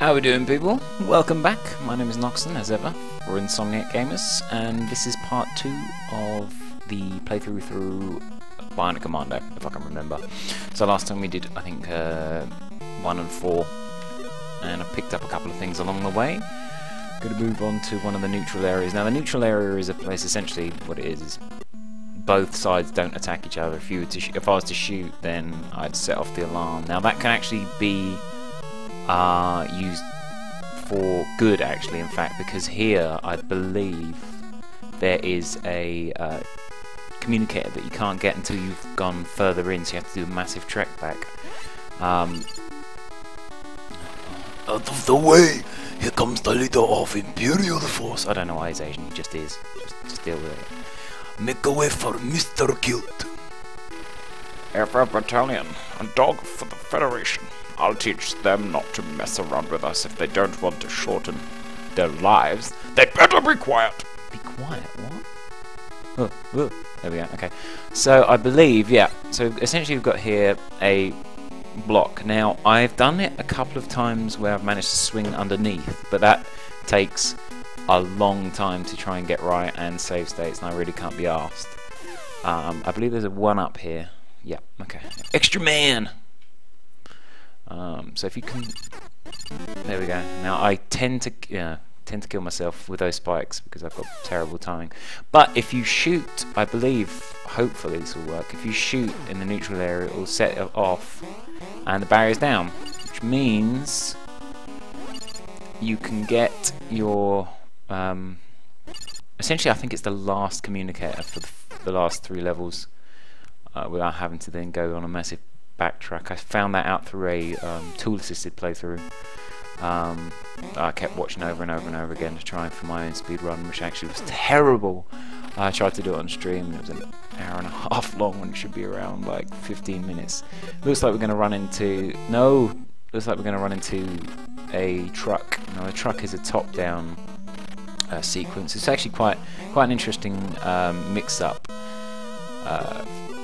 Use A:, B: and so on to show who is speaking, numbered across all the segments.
A: How we doing, people? Welcome back. My name is Noxnn, as ever. We're Insomniac Gamers, and this is part 2 of the playthrough through Bionic Commando, if I can remember. So last time we did, I think, 1 and 4, and I picked up a couple of things along the way. Going to move on to one of the neutral areas. Now, the neutral area is a place, essentially, what it is both sides don't attack each other. If I was to shoot, then I'd set off the alarm. Now, that can actually be used for good, actually, in fact, because here I believe there is a communicator that you can't get until you've gone further in, so you have to do a massive trek back.
B: Out of the way! Here comes the leader of Imperial Force.
A: I don't know why he's Asian, he just is. Just deal with it.
B: Make way for Mr. Guild.
C: Every battalion, a dog for the Federation. I'll teach them not to mess around with us if they don't want to shorten their lives. They better be quiet!
A: Be quiet, what? Oh, there we go, okay. So I believe, yeah, so essentially we've got here a block. Now, I've done it a couple of times where I've managed to swing underneath, but that takes a long time to try and get right and save states, and I really can't be arsed. I believe there's a one up here. Yeah, okay. Extra man! So if you can... There we go. Now, I tend to kill myself with those spikes because I've got terrible timing. But if you shoot, I believe, hopefully this will work, if you shoot in the neutral area, it will set it off and the barrier's down, which means you can get your... essentially, I think it's the last communicator for the last 3 levels without having to then go on a massive backtrack. I found that out through a tool-assisted playthrough. I kept watching over and over and over again to try for my own speed run, which actually was terrible. I tried to do it on stream, and it was an hour and a half long when it should be around like 15 minutes. Looks like we're going to run into... No! Looks like we're going to run into a truck. Now, the truck is a top-down sequence. It's actually quite an interesting mix-up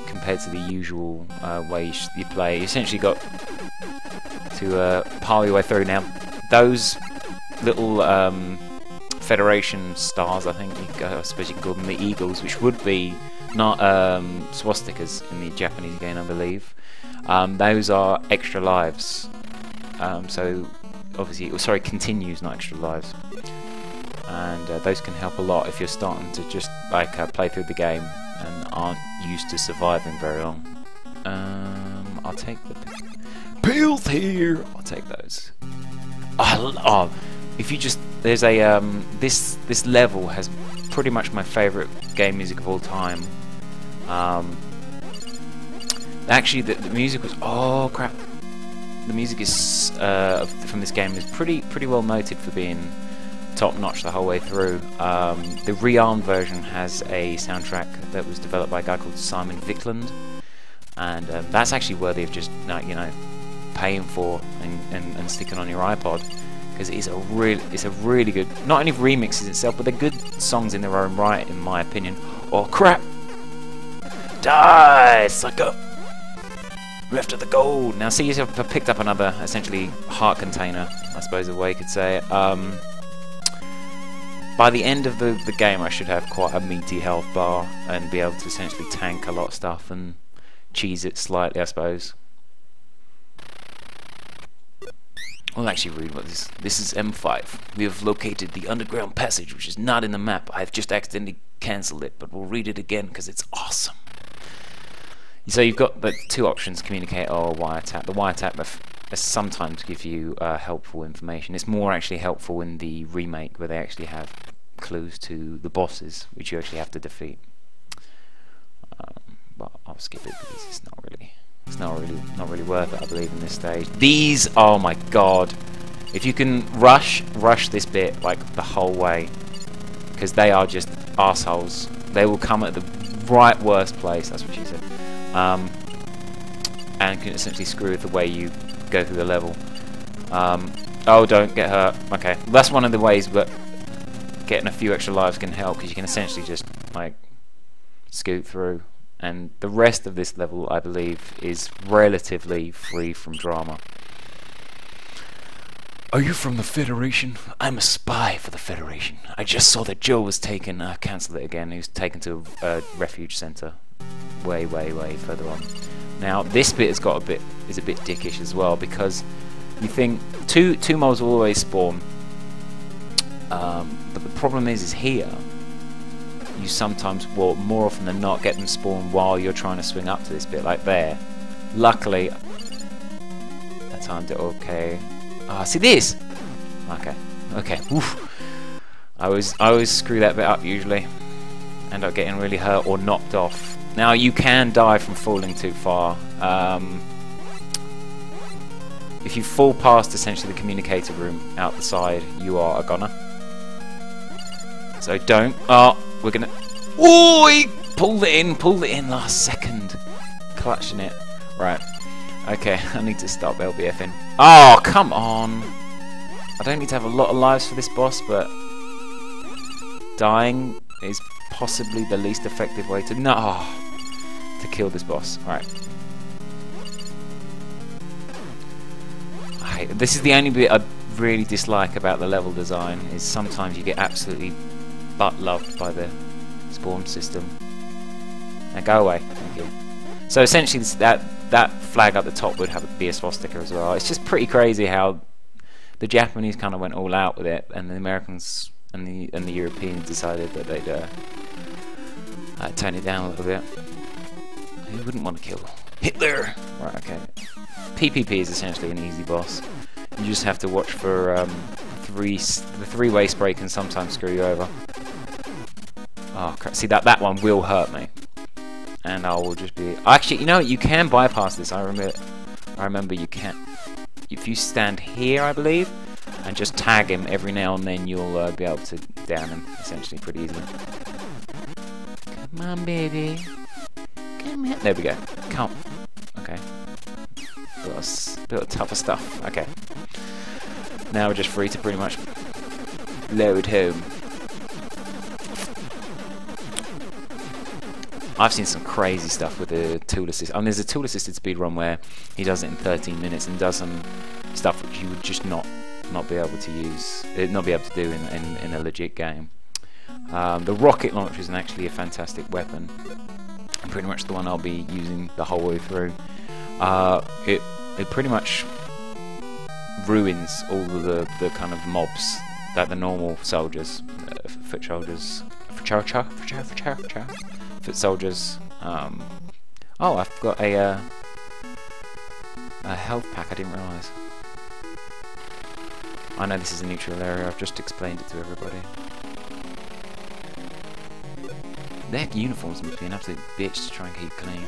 A: compared to the usual way you play. You essentially got to pile your way through. Now, those little Federation stars, I suppose you can call them the eagles, which would be not swastikas in the Japanese game, I believe. Those are extra lives. So, obviously, sorry, continues, not extra lives. And those can help a lot if you're starting to just like play through the game and aren't used to surviving very long. I'll take the pills here. I'll take those. Oh, if you just there's a this level has pretty much my favourite game music of all time. Actually, the music was the music is from this game is pretty well noted for being top notch the whole way through. The Rearmed version has a soundtrack that was developed by a guy called Simon Viklund, and that's actually worthy of just paying for and sticking on your iPod, because it's a really good, not only remixes itself, but they're good songs in their own right, in my opinion. Oh crap! Die, sucker! Left of the gold. Now see, I've picked up another essentially heart container, I suppose the way you could say it. By the end of the game, I should have quite a meaty health bar and be able to essentially tank a lot of stuff and cheese it slightly, I suppose. I'll actually read what this is. M5. We have located the underground passage, which is not in the map. I've just accidentally cancelled it, but we'll read it again because it's awesome. So you've got the 2 options: communicate or wiretap. The wiretap sometimes give you helpful information. It's more actually helpful in the remake, where they actually have clues to the bosses, which you actually have to defeat. But I'll skip it because it's not really worth it, I believe, in this stage. These, oh my god! If you can rush this bit like the whole way, because they are just arseholes. They will come at the right worst place. That's what she said. And can essentially screw with the way you go through the level. Oh, don't get hurt. Okay, that's one of the ways, but getting a few extra lives can help, because you can essentially just like scoot through. And the rest of this level, I believe, is relatively free from drama. Are you from the Federation? I'm a spy for the Federation. I just saw that Joe was taken. Cancel it again. He was taken to a refuge center, way further on. Now this bit is a bit dickish as well, because you think two mobs will always spawn, but the problem is here you sometimes, well, more often than not, get them spawn while you're trying to swing up to this bit, like there. Luckily, I timed it okay. Ah, see this? Okay. Oof. I always screw that bit up usually. End up getting really hurt or knocked off. Now you can die from falling too far. If you fall past essentially the communicator room out the side, you are a goner. So don't. Oh, we're gonna. Oh, he pulled it in last second, clutching it. Right. Okay, I need to stop LBFing. Oh, come on! I don't need to have a lot of lives for this boss, but dying is possibly the least effective way to to kill this boss. Right. This is the only bit I really dislike about the level design, is sometimes you get absolutely butt-loved by the spawn system. Now go away, thank you. So essentially that flag up the top would be a swastika as well. It's just pretty crazy how the Japanese kind of went all out with it, and the Americans and the Europeans decided that they'd tone it down a little bit. Who wouldn't want to kill Hitler? Right, okay. PPP is essentially an easy boss. You just have to watch for the three-way spray can sometimes screw you over. Oh, crap. See, that one will hurt me, and I will just be. Actually, you know what? You can bypass this. I remember you can. If you stand here, I believe, and just tag him every now and then, you'll be able to down him essentially pretty easily. Come on, baby. Come here. There we go. Come. Okay. Bit of tougher stuff. Okay. Now we're just free to pretty much load home. I've seen some crazy stuff with the tool assist. I mean, there's a tool assisted speedrun where he does it in 13 minutes and does some stuff which you would just not be able to use, not be able to do in a legit game. The rocket launcher is actually a fantastic weapon, and pretty much the one I'll be using the whole way through. It pretty much ruins all of the kind of mobs that the normal soldiers, foot soldiers, foot soldiers. Oh, I've got a health pack. I didn't realise. I know this is a neutral area. I've just explained it to everybody. Their uniforms must be an absolute bitch to try and keep clean.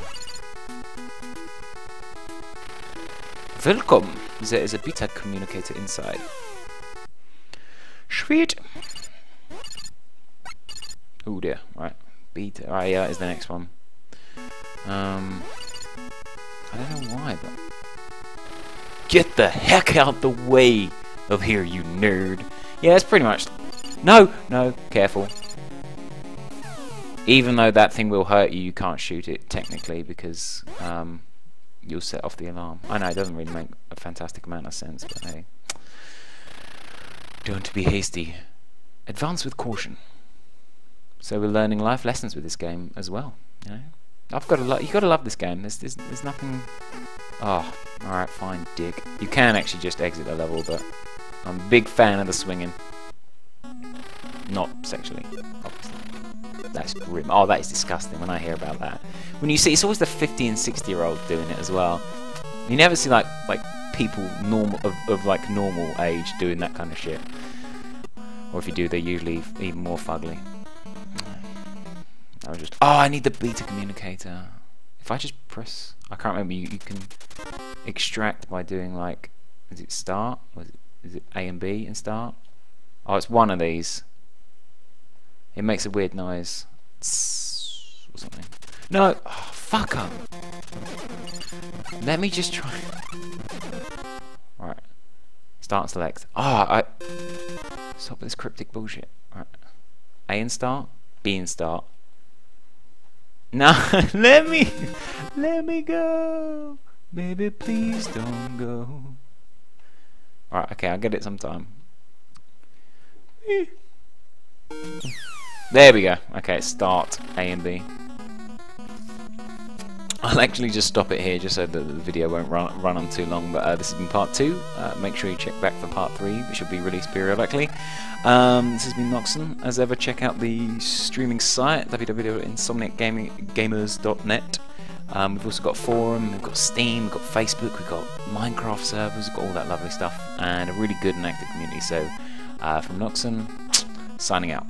A: Welcome! There is a beta communicator inside. Sweet! Oh dear, right. Beta. Right, yeah, is the next one. I don't know why, but. Get the heck out the way of here, you nerd! Yeah, it's pretty much. No! No, careful. Even though that thing will hurt you, you can't shoot it technically because you'll set off the alarm. I know it doesn't really make a fantastic amount of sense, but hey. Don't be hasty. Advance with caution. So we're learning life lessons with this game as well. You know, you gotta love this game. There's nothing. Oh, all right, fine, dig. You can actually just exit the level, but I'm a big fan of the swinging. Not sexually, obviously. That's grim. Oh, that is disgusting when I hear about that. When you see, it's always the 50 and 60-year-olds doing it as well. You never see like people of like normal age doing that kind of shit. Or if you do, they're usually even more fugly. I was just. Oh, I need the beta communicator. If I just press, I can't remember. You can extract by doing like, is it start? Or is it A and B and start? Oh, it's one of these. It makes a weird noise. Or something. No! Oh, fuck up! Let me just try. Right. Start and select. Ah, stop with this cryptic bullshit. Right. A and start. B and start. No! let me go! Baby, please don't go. Alright, okay, I'll get it sometime. There we go. Okay, start A and B. I'll actually just stop it here just so that the video won't run on too long, but this has been part 2. Make sure you check back for part 3, which will be released periodically. This has been Noxnn. As ever, check out the streaming site, www.insomniacgamers.net. We've also got a forum, we've got Steam, we've got Facebook, we've got Minecraft servers, we've got all that lovely stuff, and a really good and active community. So, from Noxnn, signing out.